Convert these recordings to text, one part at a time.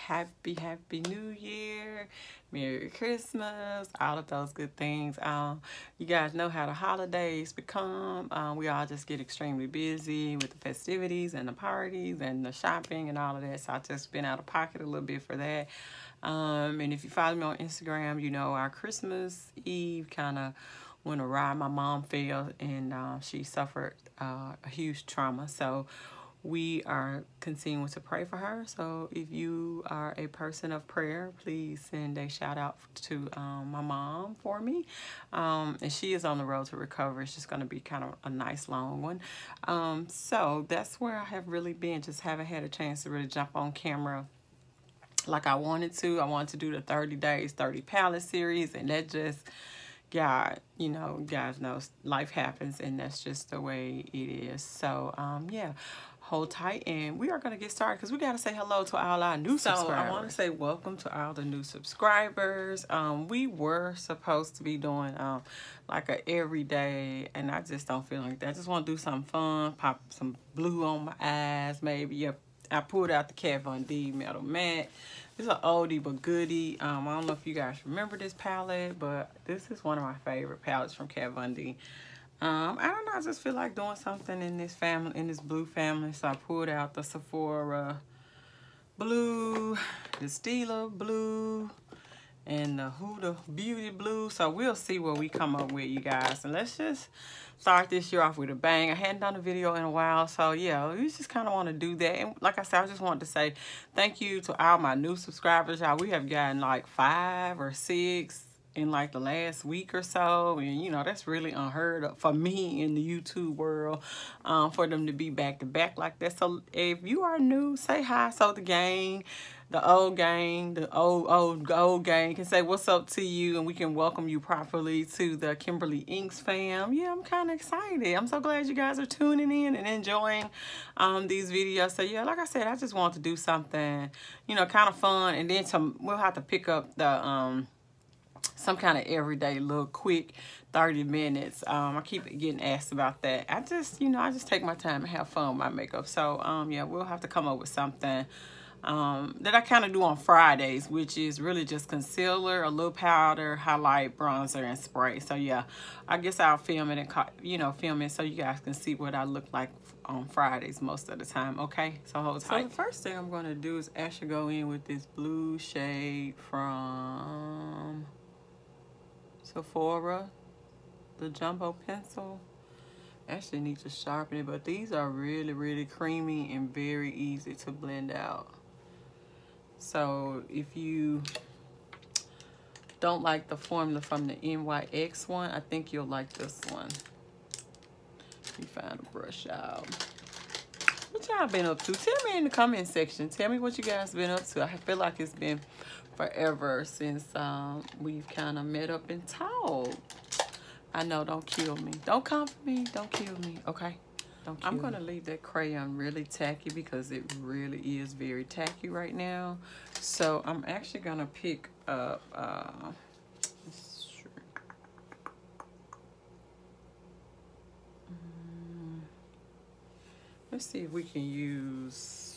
happy New Year, Merry Christmas, all of those good things. You guys know how the holidays become. We all just get extremely busy with the festivities and the parties and the shopping and all of that. So I just been out of pocket a little bit for that. And if you follow me on Instagram, you know our Christmas Eve kind of went awry. My mom fell and she suffered a huge trauma. So we are continuing to pray for her. So if you are a person of prayer, please send a shout out to my mom for me. And she is on the road to recovery. It's just going to be kind of a nice long one. So that's where I have really been. Just haven't had a chance to really jump on camera like I wanted to. I wanted to do the 30 days, 30 palette series, and that just, God, you know, guys know life happens, and that's just the way it is. So, yeah, hold tight, and we are going to get started because we got to say hello to all our new subscribers. I want to say welcome to all the new subscribers. We were supposed to be doing like a everyday, and I just don't feel like that. I just want to do something fun, pop some blue on my eyes, maybe. Yep. I pulled out the Kat Von D Metal Matte. It's an oldie but goodie. I don't know if you guys remember this palette, but this is one of my favorite palettes from Kat Von D. I don't know, I just feel like doing something in this family, in this blue family. So I pulled out the Sephora blue, the Stila blue, and the Huda Beauty blue. So we'll see what we come up with, you guys. And let's just start this year off with a bang. I hadn't done a video in a while, so yeah, we just kind of want to do that. And like I said, I just wanted to say thank you to all my new subscribers, y'all. We have gotten like 5 or 6 in like the last week or so, and you know, that's really unheard of for me in the YouTube world, for them to be back to back like that. So if you are new, say hi. So the gang, the old gang, the old gang can say what's up to you, and we can welcome you properly to the KMBRLYInks fam. Yeah, I'm kind of excited. I'm so glad you guys are tuning in and enjoying these videos. So yeah, like I said, I just want to do something, you know, kind of fun, and then we'll have to pick up the some kind of everyday little quick 30 minutes. I keep getting asked about that. I just, you know, I just take my time and have fun with my makeup. So yeah, we'll have to come up with something that I kind of do on Fridays, which is really just concealer, a little powder, highlight, bronzer, and spray. So yeah, I guess I'll film it and, you know, film it so you guys can see what I look like on Fridays most of the time. Okay, so hold tight. So the first thing I'm going to do is actually go in with this blue shade from Sephora, the jumbo pencil. Actually need to sharpen it, but these are really creamy and very easy to blend out. So if you don't like the formula from the NYX one, I think you'll like this one. You find a brush out. What y'all been up to? Tell me in the comment section. Tell me what you guys been up to. I feel like it's been forever since we've kind of met up and talked. I know, don't kill me. Don't come for me. Don't kill me, okay? Don't kill me. I'm going to leave that crayon really tacky because it really is very tacky right now. So I'm actually going to pick up... let's see if we can use...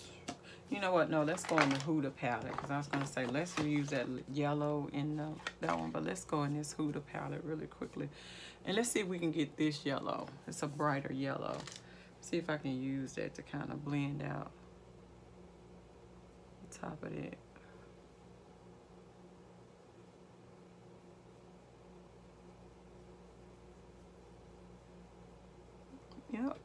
You know what? No, let's go in the Huda palette, because I was going to say, let's use that yellow in that one, but let's go in this Huda palette really quickly. And let's see if we can get this yellow. It's a brighter yellow. See if I can use that to kind of blend out the top of it. Yep.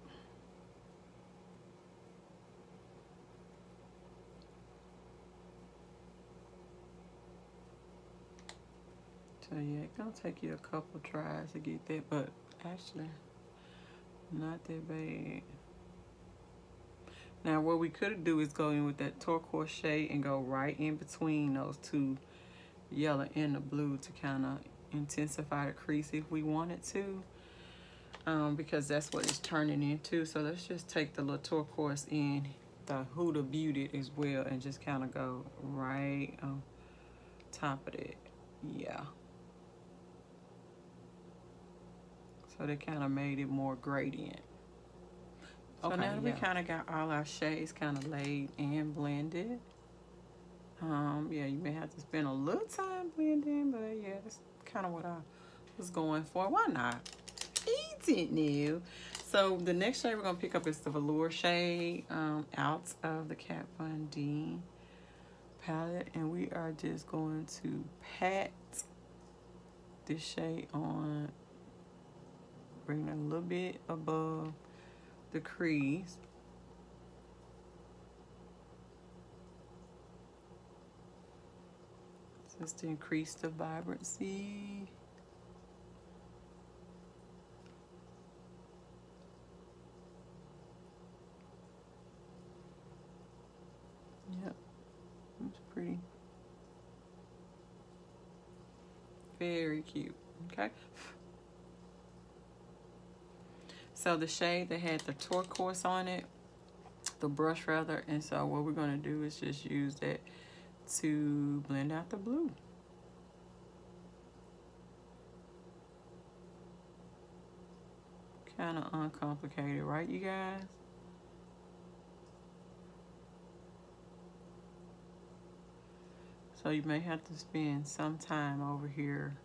So yeah, it's gonna take you a couple tries to get that, but actually not that bad. Now what we could do is go in with that turquoise shade and go right in between those two, yellow and the blue, to kind of intensify the crease if we wanted to, because that's what it's turning into. So let's just take the little turquoise in the Huda Beauty as well and just kind of go right on top of it. Yeah. So they kind of made it more gradient. So okay, now that we kind of got all our shades kind of laid and blended, Yeah, you may have to spend a little time blending, but yeah, that's kind of what I was going for. Why not? Easy new. So the next shade we're gonna pick up is the velour shade out of the Kat Von D palette, and we are just going to pat this shade on, bring it a little bit above the crease. Just to increase the vibrancy. Yep, it's pretty. Very cute, okay? So the shade that had the turquoise on it, the brush rather, and so what we're gonna do is just use that to blend out the blue. Kind of uncomplicated, right, you guys? So you may have to spend some time over here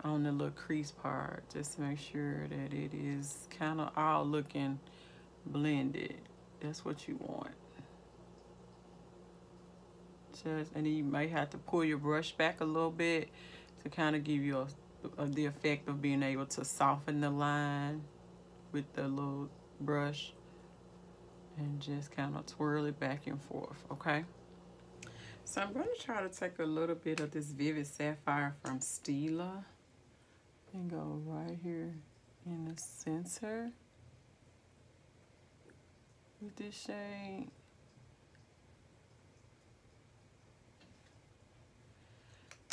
on the little crease part just to make sure that it is kind of all looking blended. That's what you want. And then you may have to pull your brush back a little bit to kind of give you the effect of being able to soften the line with the little brush, and just kind of twirl it back and forth, okay? So I'm going to try to take a little bit of this Vivid Sapphire from Stila and go right here in the center with this shade.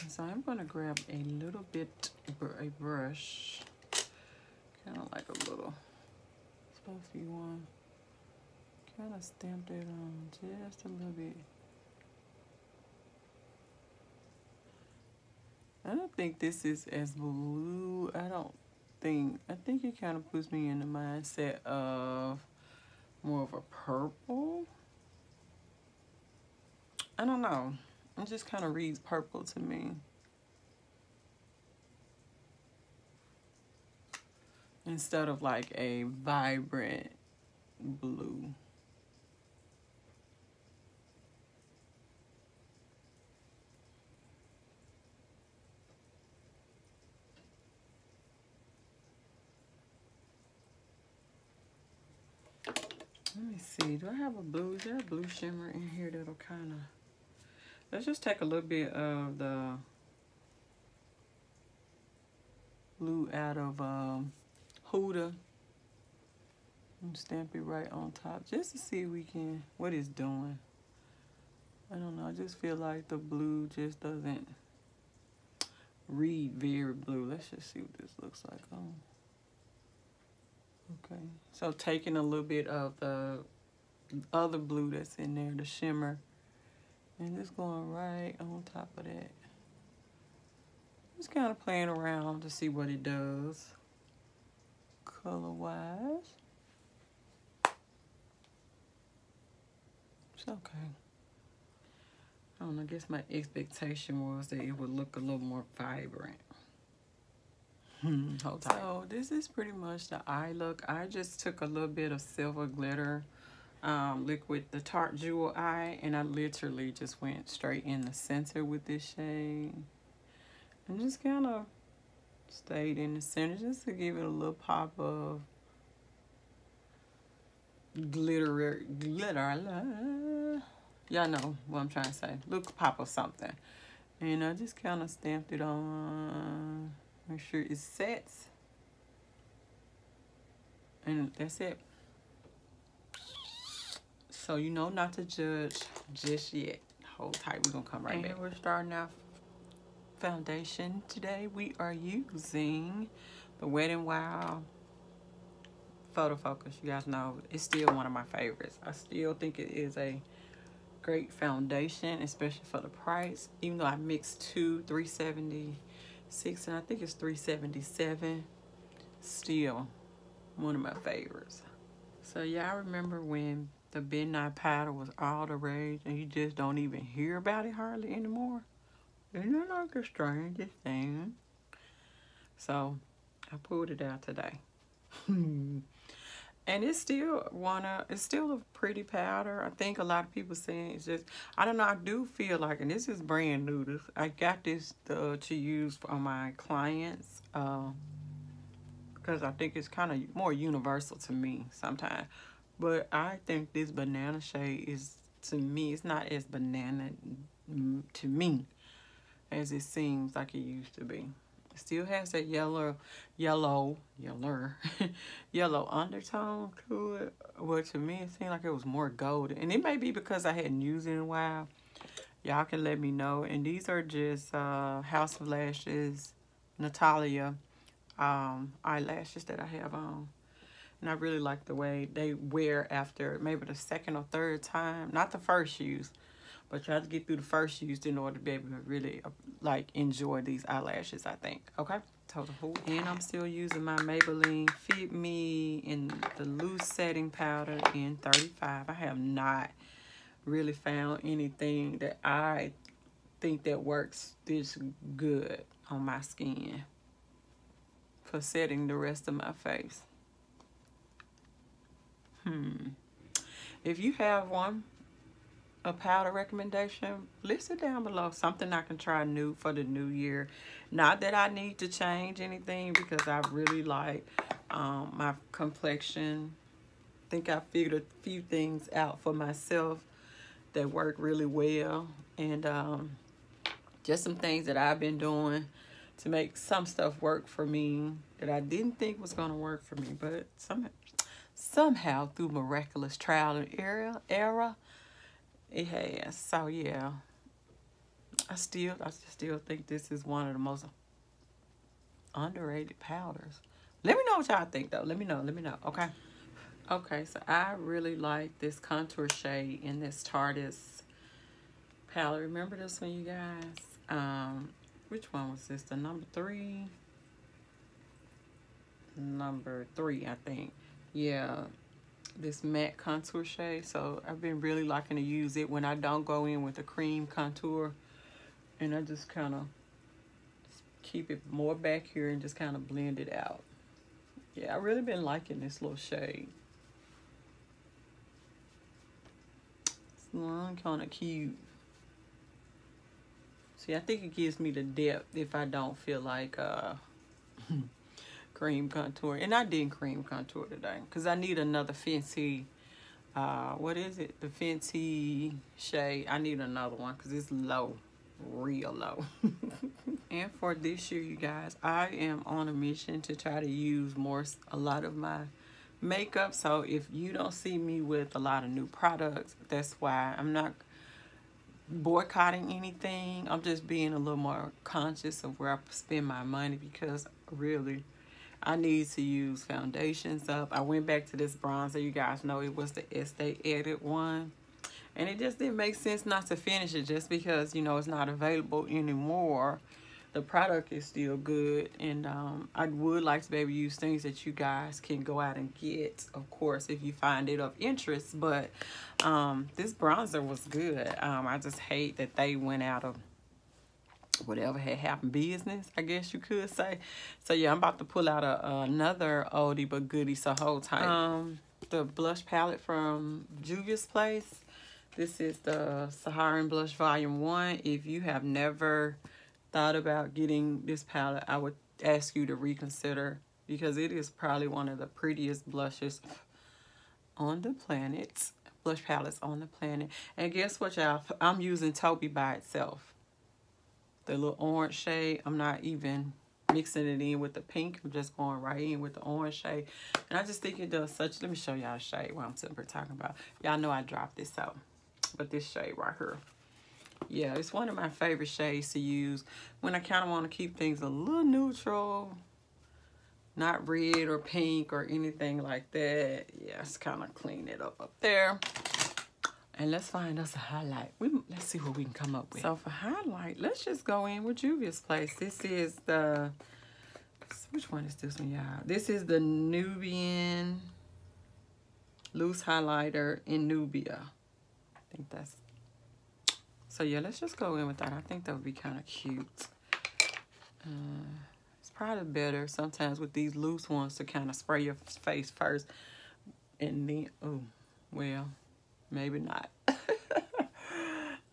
So I'm going to grab a little bit, a brush, kind of like a little fluffy one, kind of stamp it on just a little bit. I don't think this is as blue. I think it kind of puts me in the mindset of more of a purple. I don't know. It just kind of reads purple to me. Instead of like a vibrant blue. Let me see. Do I have a blue? Is there a blue shimmer in here that'll kind of... Let's just take a little bit of the blue out of Huda and stamp it right on top just to see what it's doing. I don't know. I just feel like the blue just doesn't read very blue. Let's just see what this looks like. Okay. So taking a little bit of the other blue that's in there, the shimmer, and just going right on top of that. Just kind of playing around to see what it does color-wise. It's okay. I don't know, I guess my expectation was that it would look a little more vibrant. Hold tight. So this is pretty much the eye look. I just took a little bit of silver glitter liquid, the Tarte Jewel Eye, and I literally just went straight in the center with this shade. And just kind of stayed in the center just to give it a little pop of glitter. Y'all know what I'm trying to say. Little pop of something. And I just kind of stamped it on. Make sure it sets. And that's it. So you know not to judge just yet. Hold tight, we're gonna come right back. We're starting our foundation today. We are using the Wet n Wild Photo Focus. You guys know it's still one of my favorites. I still think it is a great foundation, especially for the price. Even though I mixed two, $376 and I think it's $377. Still one of my favorites. So y'all remember when the midnight powder was all the rage, and you just don't even hear about it hardly anymore. Isn't that like the strangest thing? So I pulled it out today. And it's still a pretty powder. I think a lot of people saying it's just, I don't know, I do feel like, and this is brand new. I got this to use for my clients because I think it's kind of more universal to me sometimes. But I think this banana shade is, to me, it's not as banana to me as it seems like it used to be. It still has that yellow undertone to it. Well, to me, it seemed like it was more golden. And it may be because I hadn't used it in a while. Y'all can let me know. And these are just House of Lashes, Natalia eyelashes that I have on. And I really like the way they wear after maybe the second or third time. Not the first use, but try to get through the first use in order to be able to really like enjoy these eyelashes, I think. Okay, total. And I'm still using my Maybelline Fit Me in the loose setting powder in 35. I have not really found anything that I think that works this good on my skin for setting the rest of my face. If you have a powder recommendation, list it down below. Something I can try new for the new year. Not that I need to change anything, because I really like my complexion. I think I figured a few things out for myself that work really well, and just some things that I've been doing to make some stuff work for me that I didn't think was going to work for me, but somehow through miraculous trial and error it has. So yeah, I still think this is one of the most underrated powders. Let me know what y'all think though. Let me know. Okay, so I really like this contour shade in this Tarte's palette. Remember this one, you guys? Which one was this? The number 3, I think. Yeah, this matte contour shade. So I've been really liking to use it when I don't go in with a cream contour, and I just kind of keep it more back here and just kind of blend it out. Yeah, I've really been liking this little shade. It's kind of cute. See, I think it gives me the depth if I don't feel like cream contour. And I didn't cream contour today because I need another Fenty, what is it? The Fenty shade. I need another one because it's low, real low. And for this year, you guys, I am on a mission to try to use a lot of my makeup. So if you don't see me with a lot of new products, that's why. I'm not boycotting anything. I'm just being a little more conscious of where I spend my money, because really I need to use foundations up. I went back to this bronzer. You guys know it was the Estee Edit one, and it just didn't make sense not to finish it just because, you know, it's not available anymore. The product is still good, and I would like to be able to use things that you guys can go out and get, of course, if you find it of interest. But this bronzer was good. I just hate that they went out of whatever had happened business, I guess you could say. So yeah, I'm about to pull out another oldie but goodie, so hold tight. The blush palette from Juvia's Place. This is the Saharan Blush Volume 1. If you have never thought about getting this palette, I would ask you to reconsider, because it is probably one of the prettiest blushes on the planet. Blush palettes on the planet. And guess what, y'all? I'm using Taupe by itself. The little orange shade. I'm not even mixing it in with the pink. I'm just going right in with the orange shade. And I just think it does such... Let me show y'all a shade while I'm sitting here talking about. Y'all know I dropped this out. But this shade right here. Yeah, it's one of my favorite shades to use when I kind of want to keep things a little neutral. Not red or pink or anything like that. Yeah, it's kind of clean it up there. And let's find us a highlight. Let's see what we can come up with. So for highlight, let's just go in with Juvia's Place. This is the... Which one is this one, y'all? This is the Nubian loose highlighter in Nubia. I think that's, so yeah, let's just go in with that. I think that would be kind of cute. It's probably better sometimes with these loose ones to kind of spray your face first. And then, oh, well, maybe not.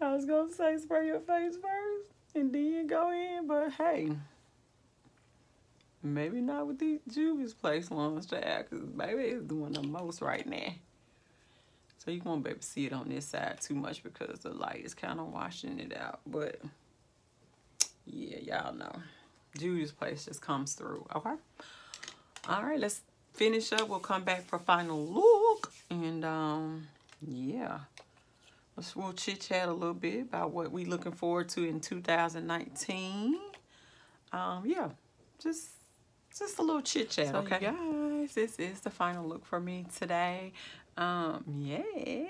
I was going to say spray your face first and then go in, but hey, maybe not with these Juvia's Place ones, because baby is doing the most right now. So you won't be able to see it on this side too much because the light is kind of washing it out. But yeah, y'all know. Juvia's Place just comes through, okay? All right, let's finish up. We'll come back for final look. And yeah. We'll chit-chat a little bit about what we looking forward to in 2019. Yeah, just a little chit-chat, so okay? You guys, this is the final look for me today. Yes.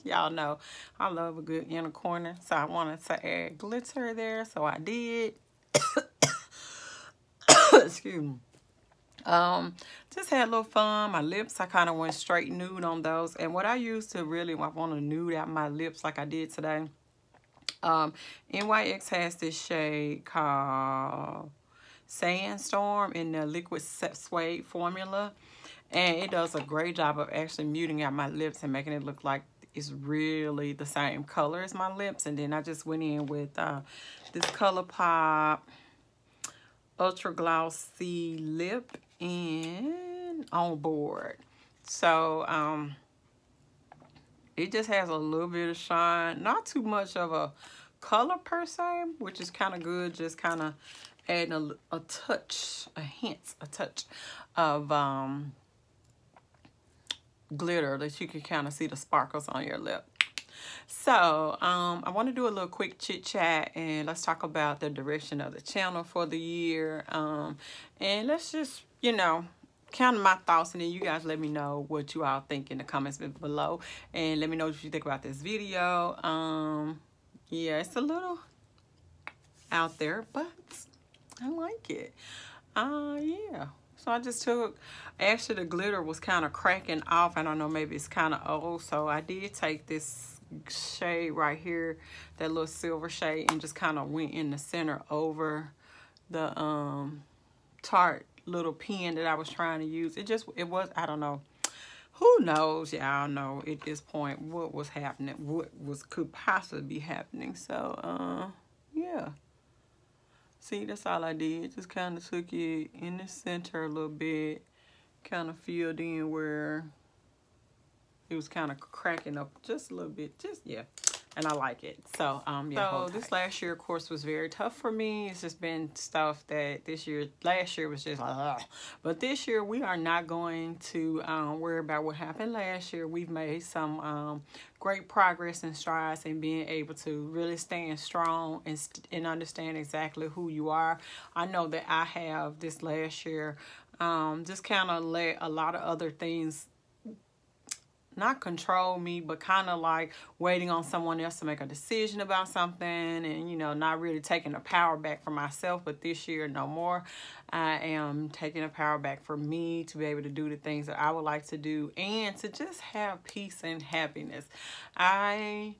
Y'all know I love a good inner corner, so I wanted to add glitter there, so I did. Excuse me. Just had a little fun. My lips, I kind of went straight nude on those. And what I used to really, I want to nude out my lips like I did today. NYX has this shade called Sandstorm in the liquid suede formula. And it does a great job of actually muting out my lips and making it look like it's really the same color as my lips. And then I just went in with this ColourPop Ultra Glossy Lip and On Board. So it just has a little bit of shine, not too much of a color per se, which is kind of good. Just kind of adding a touch, a hint, a touch of glitter that you can kind of see the sparkles on your lip. So I want to do a little quick chit chat and let's talk about the direction of the channel for the year. And let's just, you know, kind of my thoughts, and then you guys let me know what you all think in the comments below, and let me know what you think about this video. Yeah, it's a little out there, but I like it. Yeah. So I just took, actually the glitter was kind of cracking off. I don't know, maybe it's kind of old. So I did take this shade right here, that little silver shade, and just kind of went in the center over the Tarte little pen that I was trying to use. It was, I don't know. Who knows? Y'all know at this point what was happening, could possibly be happening. So, yeah. See, that's all I did. Just kind of took it in the center a little bit. Kind of filled in where it was kind of cracking up just a little bit. Just, yeah. And I like it. So, yeah. So, this last year, of course, was very tough for me. It's just been stuff that last year was just like, but this year, we are not going to worry about what happened last year. We've made some great progress and strides in being able to really stand strong and understand exactly who you are. I know that I have this last year just kind of let a lot of other things not control me, but kind of like waiting on someone else to make a decision about something, and, you know, not really taking the power back for myself. But this year, no more. I am taking the power back for me to be able to do the things that I would like to do and to just have peace and happiness. I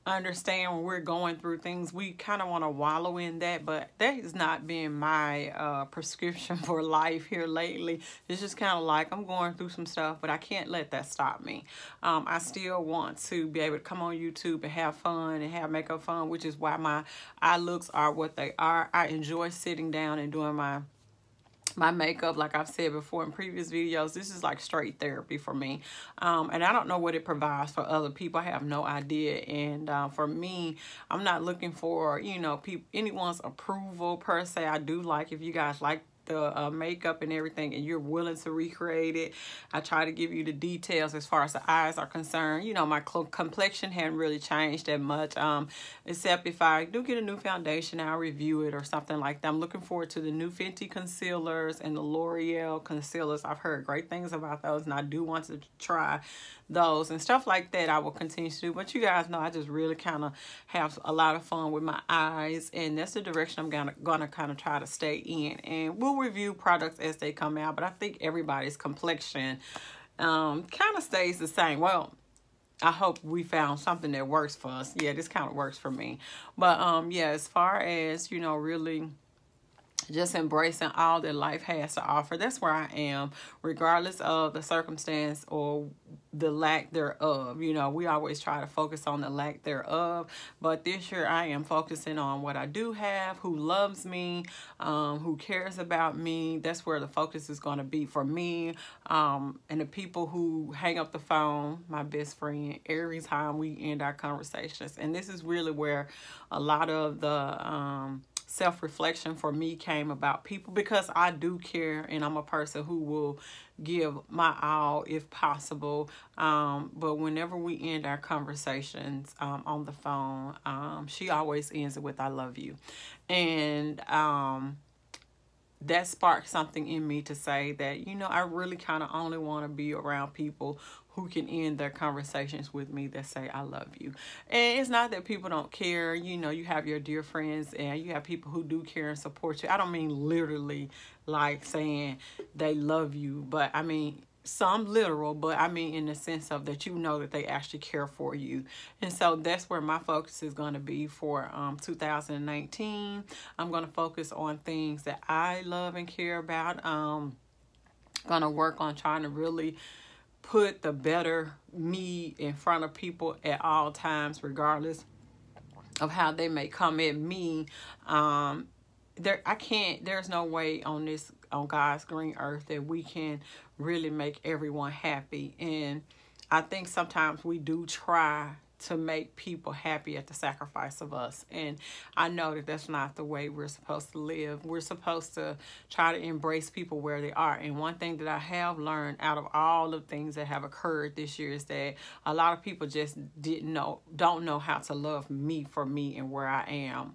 understand when we're going through things, we kind of want to wallow in that, but that has not been my prescription for life here lately. It's just kind of like I'm going through some stuff, but I can't let that stop me. I still want to be able to come on YouTube and have fun and have makeup fun, which is why my eye looks are what they are. I enjoy sitting down and doing my makeup. Like I've said before in previous videos, this is like straight therapy for me. And I don't know what it provides for other people. I have no idea. And for me, I'm not looking for, you know, anyone's approval per se. I do like if you guys like the makeup and everything and you're willing to recreate it. I try to give you the details as far as the eyes are concerned. You know, my complexion hadn't really changed that much, except if I do get a new foundation, I'll review it or something like that. I'm looking forward to the new Fenty concealers and the L'Oreal concealers. I've heard great things about those, and I do want to try those and stuff like that. I will continue to do, but you guys know I just really kind of have a lot of fun with my eyes, and that's the direction I'm gonna kind of try to stay in, and we'll will review products as they come out, but I think everybody's complexion kind of stays the same. Well, I hope we found something that works for us. Yeah, this kind of works for me. But yeah, as far as, you know, really just embracing all that life has to offer, that's where I am, regardless of the circumstance or the lack thereof. You know, we always try to focus on the lack thereof, but this year I am focusing on what I do have, who loves me, who cares about me. That's where the focus is going to be for me, and the people who hang up the phone, my best friend, every time we end our conversations. And this is really where a lot of the self-reflection for me came about, people, because I do care and I'm a person who will give my all if possible, but whenever we end our conversations on the phone, she always ends it with "I love you," and that sparked something in me to say that, you know, I really kind of only want to be around people who can end their conversations with me that say "I love you." And it's not that people don't care. You know, you have your dear friends and you have people who do care and support you. I don't mean literally like saying they love you, but I mean some literal, but I mean in the sense of that, you know, that they actually care for you. And so that's where my focus is going to be for 2019. I'm going to focus on things that I love and care about. Going to work on trying to really put the better me in front of people at all times, regardless of how they may come at me. There's no way on God's green earth that we can really make everyone happy. And I think sometimes we do try to make people happy at the sacrifice of us. And I know that that's not the way we're supposed to live. We're supposed to try to embrace people where they are. And one thing that I have learned out of all the things that have occurred this year is that a lot of people just don't know how to love me for me and where I am.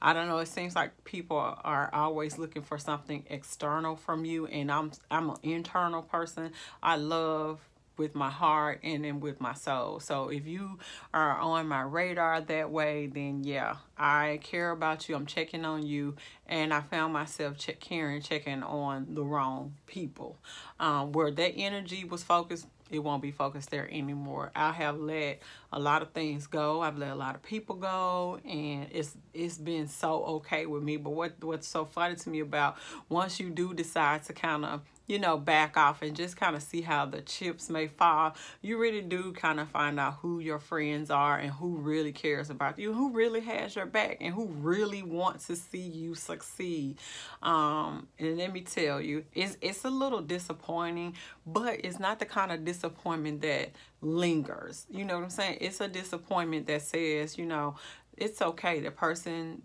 I don't know. It seems like people are always looking for something external from you. And I'm an internal person. I love with my heart and then with my soul. So if you are on my radar that way, then yeah, I care about you. I'm checking on you. And I found myself checking on the wrong people. Where that energy was focused, it won't be focused there anymore. I have let a lot of things go. I've let a lot of people go, and it's been so okay with me. But what's so funny to me about, once you do decide to kind of, you know, back off and just kind of see how the chips may fall, you really do kind of find out who your friends are and who really cares about you, who really has your back, and who really wants to see you succeed. And let me tell you, it's a little disappointing, but it's not the kind of disappointment that lingers. You know what I'm saying? It's a disappointment that says, you know, it's okay. The person,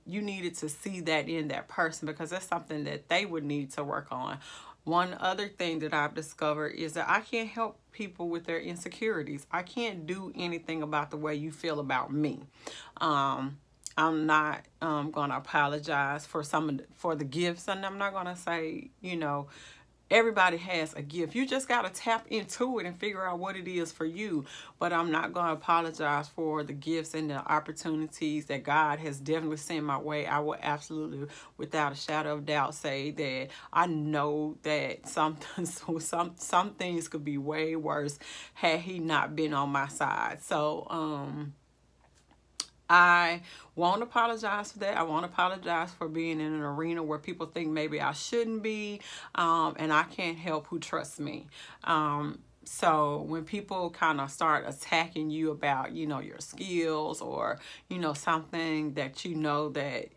you needed to see that in that person, because that's something that they would need to work on. One other thing that I've discovered is that I can't help people with their insecurities. I can't do anything about the way you feel about me. I'm not going to apologize for the gifts, and I'm not going to say, you know, everybody has a gift. You just got to tap into it and figure out what it is for you. But I'm not going to apologize for the gifts and the opportunities that God has definitely sent my way. I will absolutely, without a shadow of doubt, say that I know that some things could be way worse had He not been on my side. So, I won't apologize for that. I won't apologize for being in an arena where people think maybe I shouldn't be, and I can't help who trusts me. So when people kind of start attacking you about, you know, your skills, or, you know, something that you know that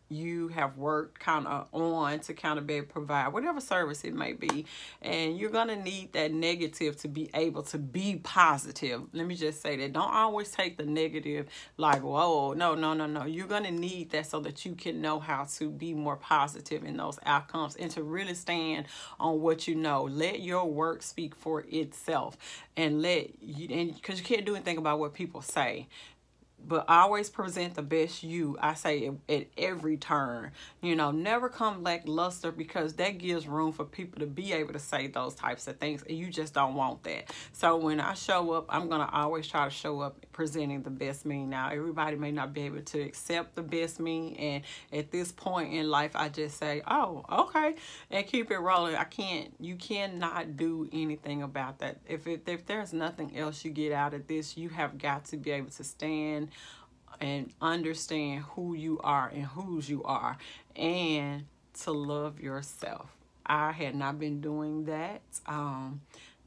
you have worked kind of on to kind of be able to provide whatever service it may be, and you're going to need that negative to be able to be positive. Let me just say that. Don't always take the negative like, whoa, no. You're going to need that so that you can know how to be more positive in those outcomes and to really stand on what you know. Let your work speak for itself, and because you can't do anything about what people say. but always present the best you. I say at every turn, you know, never come lackluster, because that gives room for people to be able to say those types of things, and you just don't want that. So when I show up, I'm going to always try to show up presenting the best me. Now, everybody may not be able to accept the best me, and at this point in life, I just say, oh, okay, and keep it rolling. You cannot do anything about that. If there's nothing else you get out of this, you have got to be able to stand and understand who you are and whose you are, and to love yourself. I had not been doing that,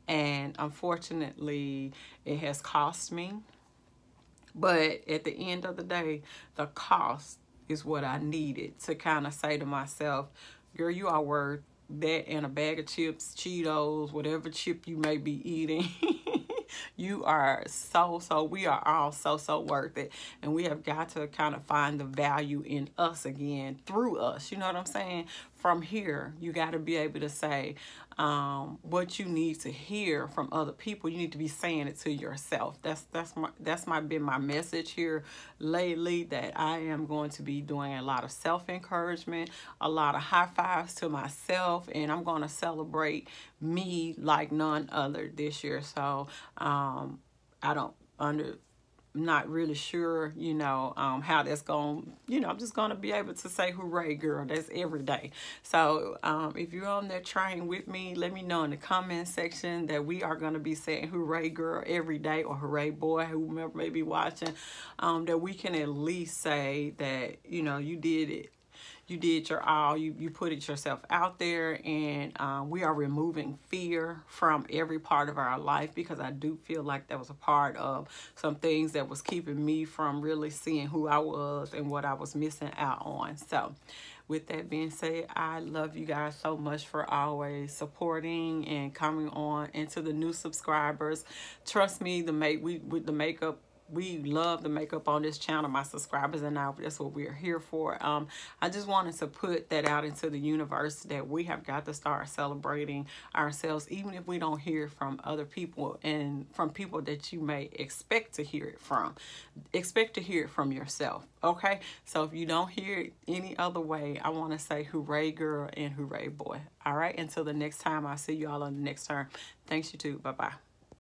and unfortunately it has cost me, but at the end of the day, the cost is what I needed to kind of say to myself, girl, you are worth that and a bag of chips, Cheetos, whatever chip you may be eating. You are we are all so worth it. And we have got to kind of find the value in us again through us. You know what I'm saying? From here, you got to be able to say what you need to hear from other people. You need to be saying it to yourself. That's been my message here lately, that I am going to be doing a lot of self-encouragement, a lot of high fives to myself, and I'm going to celebrate me like none other this year. So not really sure, you know, how that's going, you know, I'm just going to be able to say hooray, girl. That's every day. So if you're on that train with me, let me know in the comment section that we are going to be saying hooray, girl, every day, or hooray, boy, whomever may be watching, that we can at least say that, you know, you did it. You did your all. You put it yourself out there, and we are removing fear from every part of our life, because I do feel like that was a part of some things that was keeping me from really seeing who I was and what I was missing out on. So with that being said, I love you guys so much for always supporting and coming on. And to the new subscribers, trust me, with the makeup, we love the makeup on this channel, my subscribers and I. That's what we're here for. I just wanted to put that out into the universe, that we have got to start celebrating ourselves, even if we don't hear from other people, and from people that you may expect to hear it from. Expect to hear it from yourself, okay? So if you don't hear it any other way, I want to say hooray, girl, and hooray, boy. All right, until the next time, I'll see you all on the next turn. Thanks, YouTube. Bye-bye.